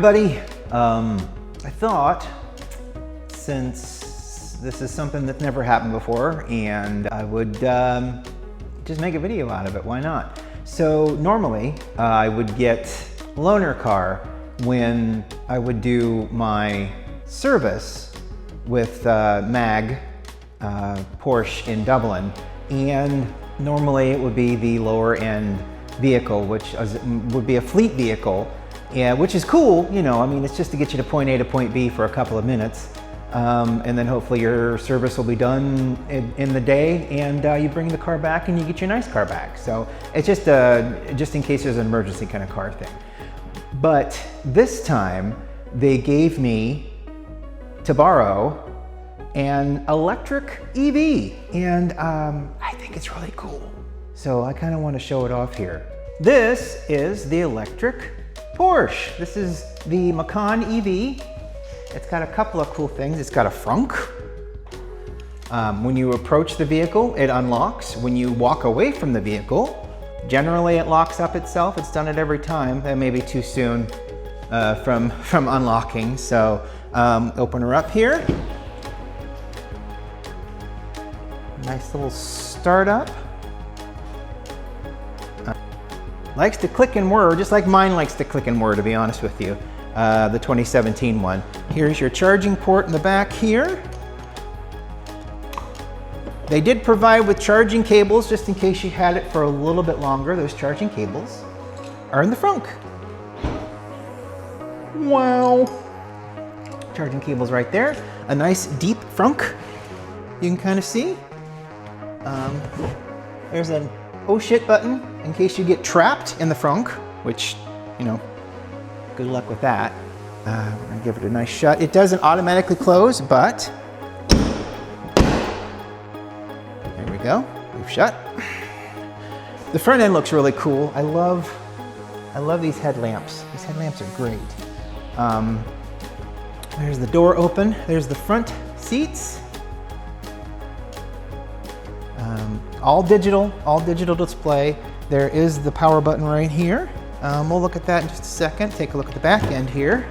everybody. I thought, since this is something that's never happened before, and I would just make a video out of it, why not? So normally I would get a loaner car when I would do my service with MAG Porsche in Dublin, and normally it would be the lower end vehicle, which would be a fleet vehicle, which is cool, you know, I mean, it's just to get you to point A to point B for a couple of minutes, and then hopefully your service will be done in the day, and you bring the car back and you get your nice car back. So it's just in case there's an emergency kind of car thing. But this time they gave me to borrow an electric EV, and I think it's really cool. So I kind of want to show it off here. This is the electric Porsche. This is the Macan EV. It's got a couple of cool things. It's got a frunk. When you approach the vehicle, it unlocks. When you walk away from the vehicle, generally it locks up itself. It's done it every time. That may be too soon from unlocking. So open her up here. Nice little startup. Likes to click and whir, just like mine likes to click and whir, to be honest with you. The 2017 one. Here's your charging port in the back here. They did provide with charging cables, just in case you had it for a little bit longer. Those charging cables are in the frunk. Wow. Charging cables right there. A nice deep frunk, you can kind of see. There's an oh shit button in case you get trapped in the frunk, which, you know, good luck with that. I'm gonna give it a nice shut. It doesn't automatically close, but there we go, we've shut. The front end looks really cool. I love these headlamps. These headlamps are great. There's the door open. There's the front seats. All digital display. There is the power button right here. We'll look at that in just a second. Take a look at the back end here.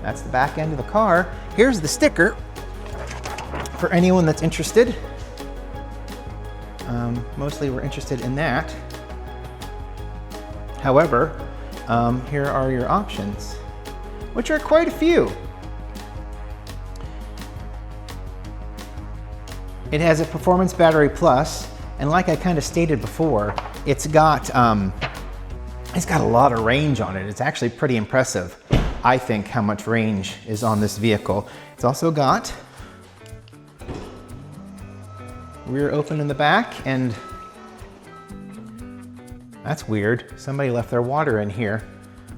That's the back end of the car. Here's the sticker for anyone that's interested. Mostly we're interested in that. However, here are your options, which are quite a few. It has a Performance Battery Plus, and like I kind of stated before, it's got a lot of range on it. It's actually pretty impressive, I think, how much range is on this vehicle. It's also got rear open in the back, and that's weird. Somebody left their water in here.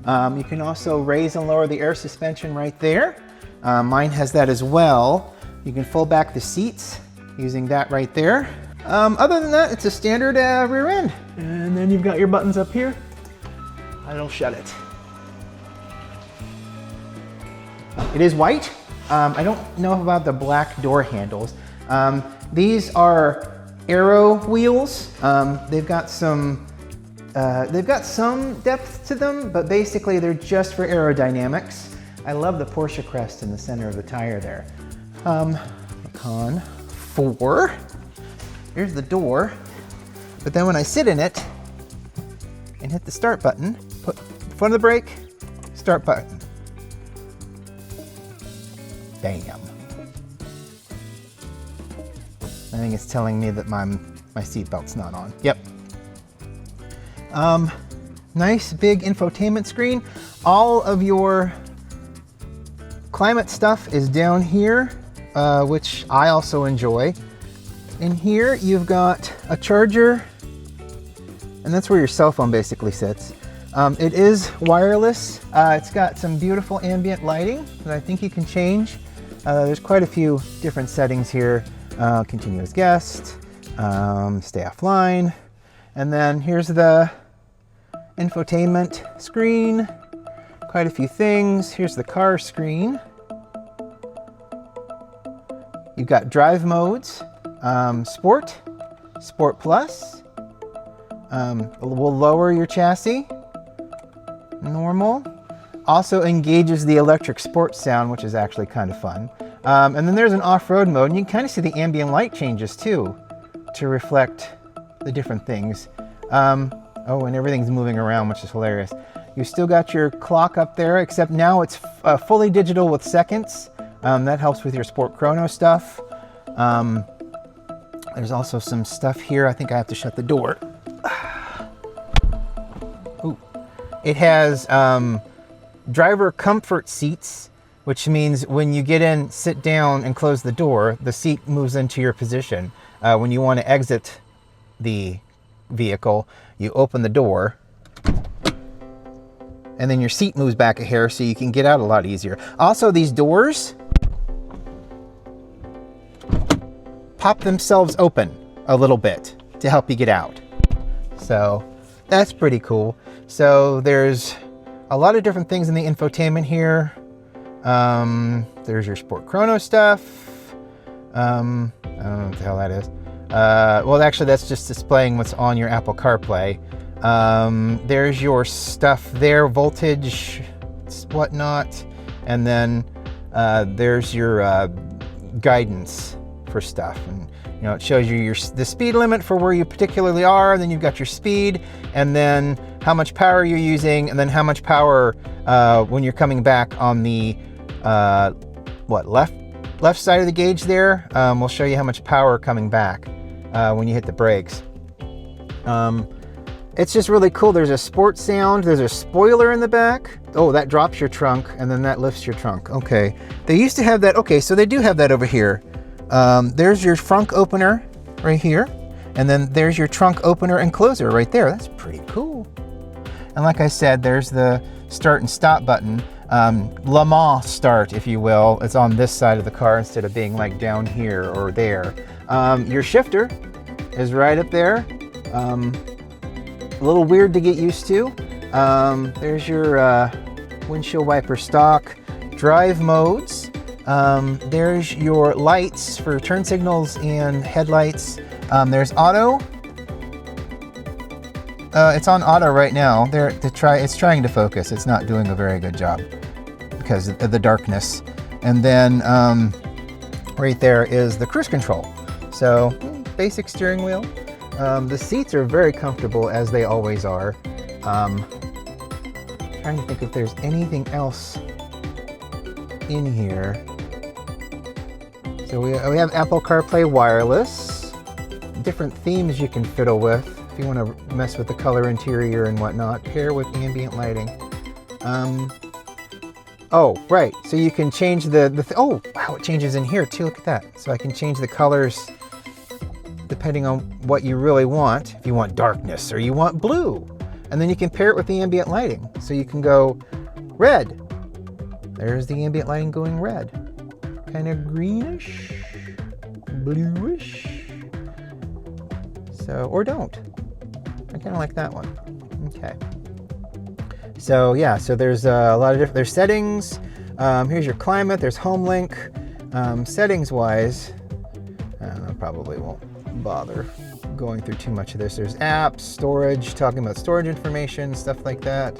You can also raise and lower the air suspension right there. Mine has that as well. You can fold back the seats using that right there. Other than that, it's a standard rear end. And then you've got your buttons up here. It'll shut it. It is white. I don't know about the black door handles. These are aero wheels. They've got some depth to them, but basically they're just for aerodynamics. I love the Porsche crest in the center of the tire there. Macan 4. Here's the door. But then when I sit in it and hit the start button, put foot on the brake, start button. Bam. I think it's telling me that my seatbelt's not on. Yep. Nice big infotainment screen. All of your climate stuff is down here, which I also enjoy. In here, you've got a charger, and that's where your cell phone basically sits. It is wireless. It's got some beautiful ambient lighting that I think you can change. There's quite a few different settings here. Continuous guest, stay offline, and then here's the infotainment screen. Quite a few things. Here's the car screen. You've got drive modes, Sport, Sport Plus. We'll lower your chassis. normal. Also engages the electric sports sound, which is actually kind of fun. And then there's an off-road mode, and you can kind of see the ambient light changes too, to reflect the different things. Oh, and everything's moving around, which is hilarious. You still got your clock up there, except now it's fully digital with seconds. That helps with your sport chrono stuff. There's also some stuff here. I think I have to shut the door. Ooh. It has driver comfort seats, which means when you get in, sit down and close the door, the seat moves into your position. When you want to exit the vehicle, you open the door, and then your seat moves back a hair so you can get out a lot easier. Also, these doors pop themselves open a little bit to help you get out. So that's pretty cool. So there's a lot of different things in the infotainment here. There's your sport chrono stuff. I don't know what the hell that is. Well, actually, that's just displaying what's on your Apple CarPlay. There's your stuff there, voltage, whatnot. And then there's your guidance for stuff. And you know, it shows you the speed limit for where you particularly are. Then you've got your speed, and then how much power you're using, and then how much power when you're coming back on the left side of the gauge there. We'll show you how much power coming back when you hit the brakes. It's just really cool. There's a sports sound. There's a spoiler in the back. Oh, that drops your trunk, and then that lifts your trunk. Okay, they used to have that. Okay, so they do have that over here. There's your frunk opener right here, and then there's your trunk opener and closer right there. That's pretty cool. And like I said, there's the start and stop button. Le Mans start, if you will. It's on this side of the car instead of being like down here or there. Your shifter is right up there. A little weird to get used to. There's your windshield wiper stock, drive modes. There's your lights for turn signals and headlights. There's auto. It's on auto right now. It's trying to focus. It's not doing a very good job because of the darkness. And then right there is the cruise control. So basic steering wheel. The seats are very comfortable, as they always are. Trying to think if there's anything else in here. So we have Apple CarPlay wireless, different themes you can fiddle with if you want to mess with the color interior and whatnot. Pair with ambient lighting. Oh, right. So you can change oh, wow, it changes in here too. Look at that. So I can change the colors depending on what you really want. If you want darkness or you want blue. And then you can pair it with the ambient lighting. So you can go red. There's the ambient lighting going red. Kind of greenish, bluish. So, or don't. I kind of like that one. Okay. So yeah, so there's a lot of different, there's settings. Here's your climate, there's home link. Settings wise, I probably won't bother going through too much of this. There's apps, storage, talking about storage information, stuff like that.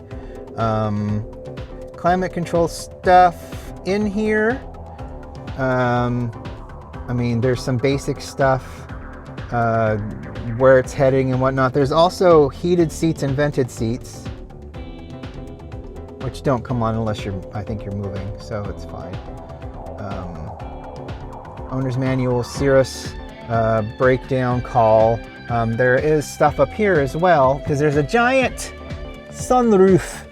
Climate control stuff in here. I mean, there's some basic stuff, where it's heading and whatnot. There's also heated seats and vented seats, which don't come on unless I think you're moving, so it's fine. Owner's manual, Cirrus, breakdown call. There is stuff up here as well, because there's a giant sunroof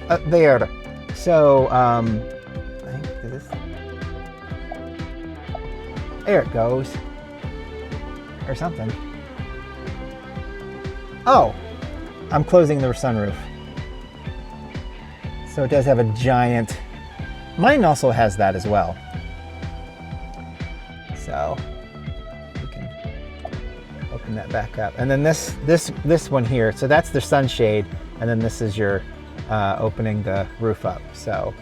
up there. So, I think there it goes, or something. Oh, I'm closing the sunroof. So it does have a giant, mine also has that as well. So you can open that back up. And then this one here, so that's the sunshade, and then this is your opening the roof up. So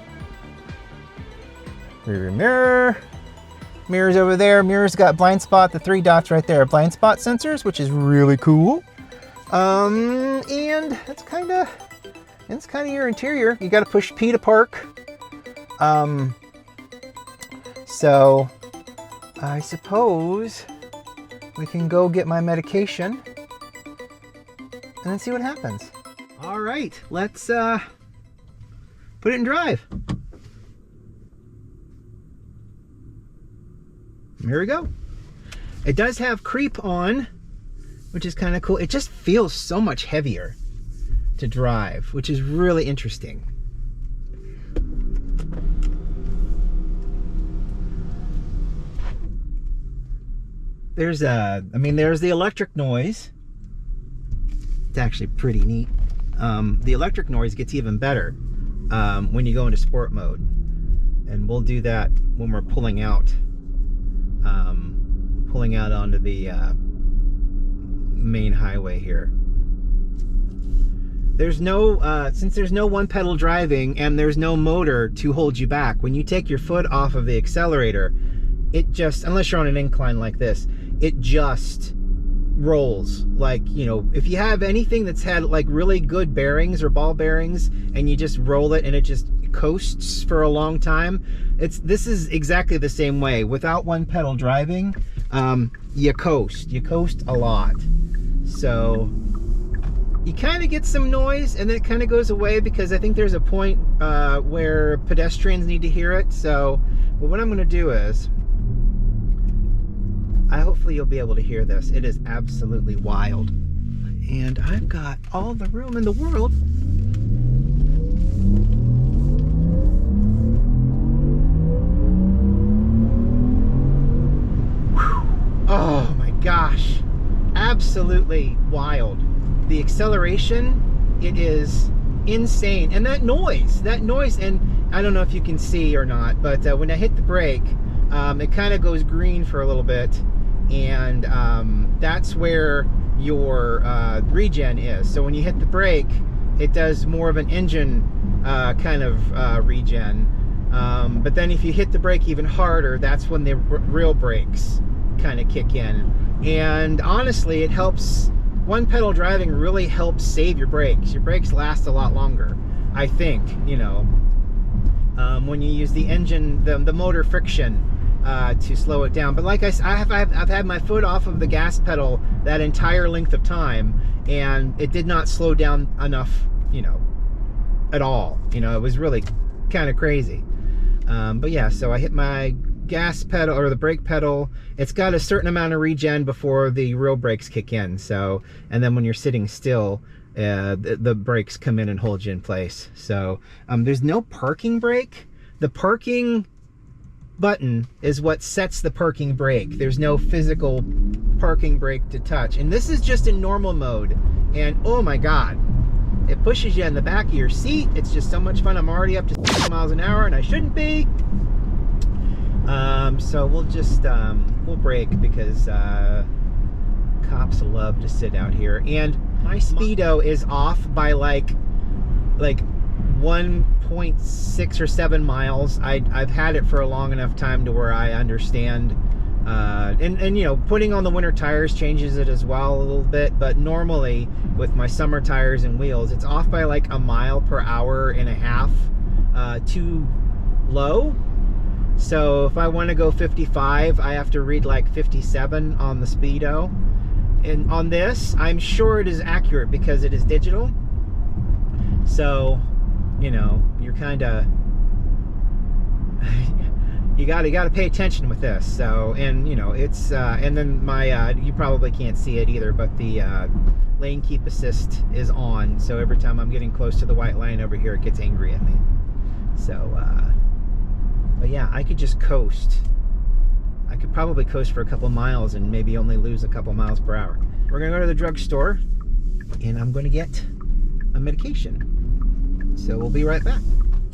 rear mirror, mirrors over there. Mirrors got blind spot, the 3 dots right there, blind spot sensors, which is really cool. And that's kind of And it's kind of your interior. You got to push P to park. So I suppose we can go get my medication and then see what happens. All right, let's put it in drive. Here we go. It does have creep on, which is kind of cool. It just feels so much heavier to drive, which is really interesting. There's there's the electric noise. It's actually pretty neat. The electric noise gets even better when you go into sport mode, and we'll do that when we're pulling out onto the main highway here. There's no since there's no one pedal driving and there's no motor to hold you back, when you take your foot off of the accelerator, it just, unless you're on an incline like this, it just rolls. Like, you know, if you have anything that's had like really good bearings or ball bearings and you just roll it and it just coasts for a long time, this is exactly the same way. Without one pedal driving, you coast a lot. So you kind of get some noise and then it kind of goes away, because I think there's a point where pedestrians need to hear it. So, but what I'm going to do is, hopefully you'll be able to hear this. It is absolutely wild. And I've got all the room in the world. Whew. Oh my gosh. Absolutely wild. The acceleration, it is insane. And that noise, and I don't know if you can see or not, but when I hit the brake, it kind of goes green for a little bit. And that's where your regen is. So when you hit the brake, it does more of an engine kind of regen. But then if you hit the brake even harder, that's when the real brakes kind of kick in. And honestly, it helps. One pedal driving really helps save your brakes. Your brakes last a lot longer, I think, you know, when you use the engine, the motor friction to slow it down. But like I've had my foot off of the gas pedal that entire length of time, and it did not slow down enough, you know, at all. You know, it was really kind of crazy. But yeah, so I hit my gas pedal, or the brake pedal. It's got a certain amount of regen before the real brakes kick in. So, and then when you're sitting still, the brakes come in and hold you in place. So there's no parking brake. The parking button is what sets the parking brake. There's no physical parking brake to touch. And this is just in normal mode. And oh my God, it pushes you in the back of your seat. It's just so much fun. I'm already up to 6 miles an hour and I shouldn't be. So we'll just, we'll brake, because cops love to sit out here. And my speedo is off by like 1.6 or 7 miles. I've had it for a long enough time to where I understand. And you know, putting on the winter tires changes it as well a little bit, but normally with my summer tires and wheels, it's off by like 1.5 miles per hour too low. So if I want to go 55, I have to read like 57 on the speedo. And on this, I'm sure it is accurate because it is digital. So, you know, you're kind of you gotta pay attention with this. So, and you know, it's and then my you probably can't see it either, but the lane keep assist is on. So every time I'm getting close to the white line over here, it gets angry at me. So but yeah, I could just coast. I could probably coast for a couple miles and maybe only lose a couple miles per hour. We're gonna go to the drugstore and I'm gonna get a medication. So we'll be right back.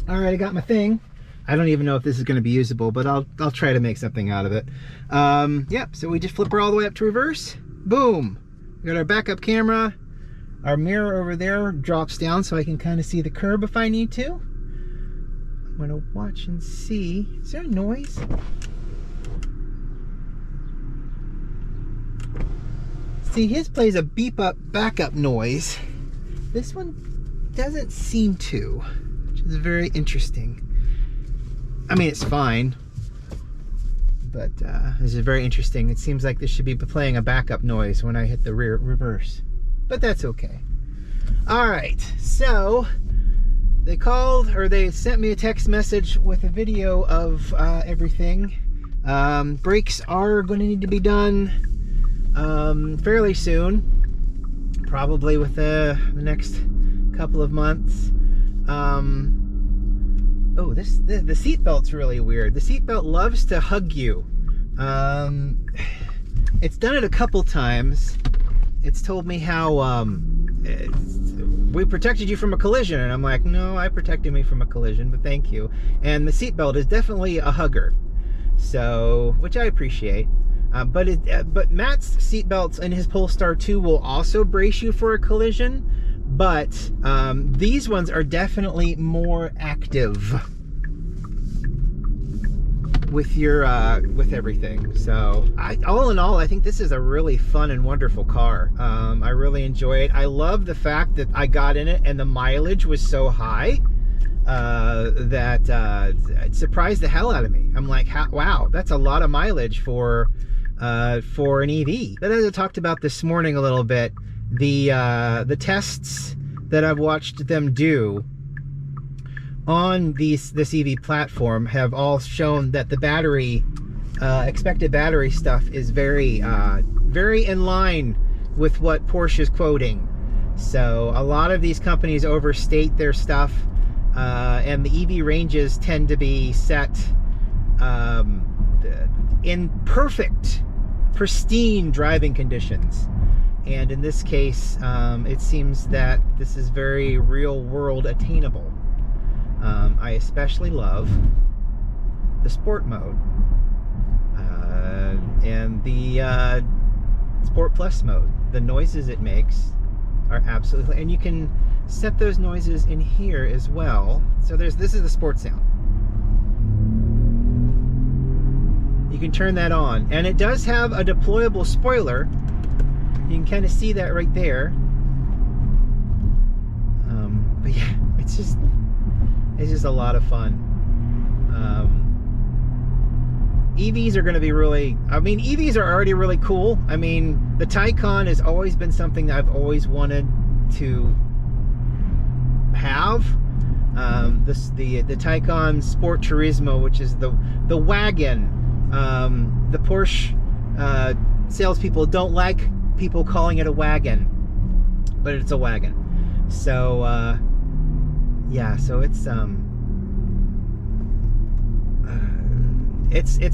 All right, I got my thing. I don't even know if this is gonna be usable, but I'll try to make something out of it. Yep, so we just flip her all the way up to reverse. Boom. We got our backup camera. Our mirror over there drops down so I can kind of see the curb if I need to. I'm gonna watch and see. Is there a noise? See, his plays a beep up backup noise. This one doesn't seem to, which is very interesting. I mean, it's fine, but this is very interesting. It seems like this should be playing a backup noise when I hit the reverse, but that's okay. All right, so they called, or they sent me a text message with a video of everything. Brakes are going to need to be done fairly soon, probably with the next couple of months. Oh, the seat belt's really weird. The seat belt loves to hug you. It's done it a couple times. It's told me how we protected you from a collision, and I'm like, no, I protected me from a collision, but thank you. And the seat belt is definitely a hugger, so, which I appreciate. But Matt's seat belts in his Polestar 2 will also brace you for a collision, but these ones are definitely more active with your with everything. So all in all, I think this is a really fun and wonderful car. I really enjoy it. I love the fact that I got in it and the mileage was so high that it surprised the hell out of me. I'm like, wow, that's a lot of mileage for an EV. But as I talked about this morning a little bit, the tests that I've watched them do on this EV platform have all shown that the battery, expected battery stuff is very in line with what Porsche is quoting. So a lot of these companies overstate their stuff, and the EV ranges tend to be set in perfect, pristine driving conditions. And in this case, it seems that this is very real world attainable. I especially love the sport mode and the Sport Plus mode. The noises it makes are absolutely, and you can set those noises in here as well. So this is the sport sound. You can turn that on, and it does have a deployable spoiler. You can kind of see that right there. But yeah, it's just a lot of fun. EVs are going to be really, I mean, EVs are already really cool. I mean, the Taycan has always been something that I've always wanted to have. The Taycan Sport Turismo, which is the wagon. The Porsche salespeople don't like people calling it a wagon, but it's a wagon. So yeah, so it's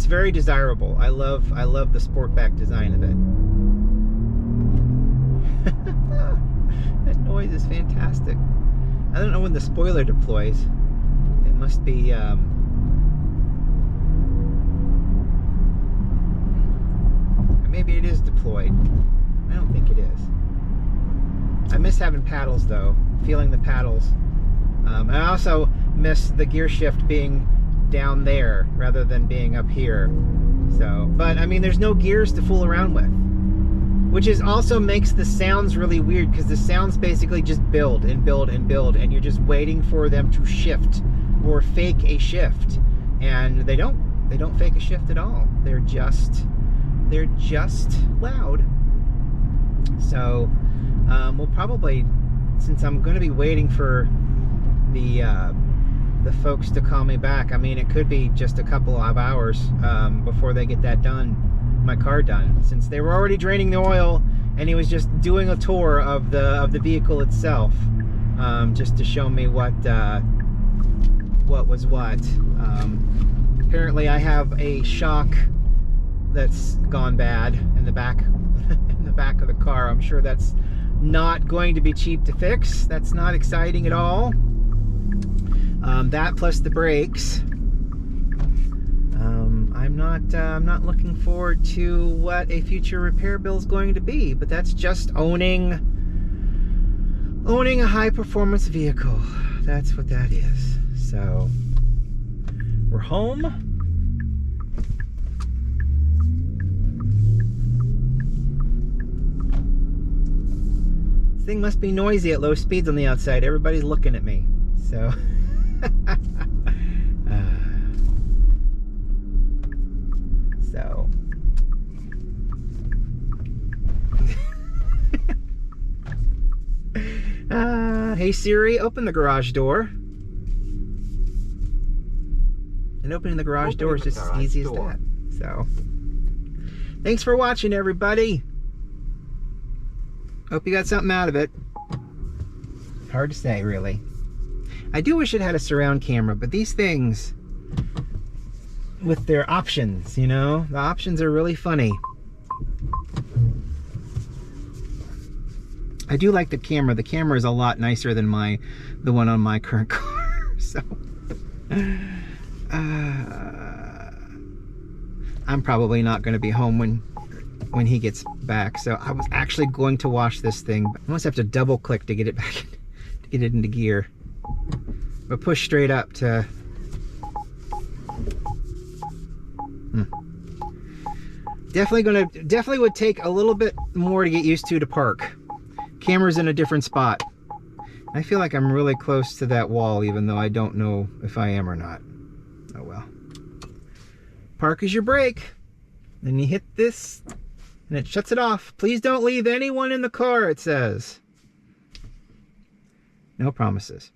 very desirable. I love the sportback design of it. That noise is fantastic. I don't know when the spoiler deploys. It must be or maybe it is deployed. I don't think it is. I miss having paddles though, feeling the paddles. I also miss the gear shift being down there rather than being up here. So, but I mean, there's no gears to fool around with, which is also makes the sounds really weird, because the sounds basically just build and build and build, and you're just waiting for them to shift or fake a shift, and they don't fake a shift at all. They're just loud. So we'll probably, since I'm going to be waiting for the folks to call me back, I mean, it could be just a couple of hours before they get that done, my car done, since they were already draining the oil, and he was just doing a tour of the vehicle itself, just to show me what was what. Apparently I have a shock that's gone bad in the back in the back of the car. I'm sure that's not going to be cheap to fix. That's not exciting at all. That plus the brakes. I'm not looking forward to what a future repair bill is going to be, but that's just owning a high performance vehicle. That's what that is. So we're home. thing must be noisy at low speeds on the outside. Everybody's looking at me. So hey Siri, open the garage door. And opening the garage door is just as easy as that. So, thanks for watching, everybody. Hope you got something out of it. Hard to say, really. I do wish it had a surround camera, but these things, with their options, you know, the options are really funny. I do like the camera. The camera is a lot nicer than the one on my current car. So, I'm probably not going to be home when he gets back. So I was actually going to wash this thing. I must have to double click to get it back, to get it into gear. But push straight up to. Definitely would take a little bit more to get used to park. Camera's in a different spot. I feel like I'm really close to that wall, even though I don't know if I am or not. Oh well. Park is your brake. Then you hit this and it shuts it off. Please don't leave anyone in the car, it says. No promises.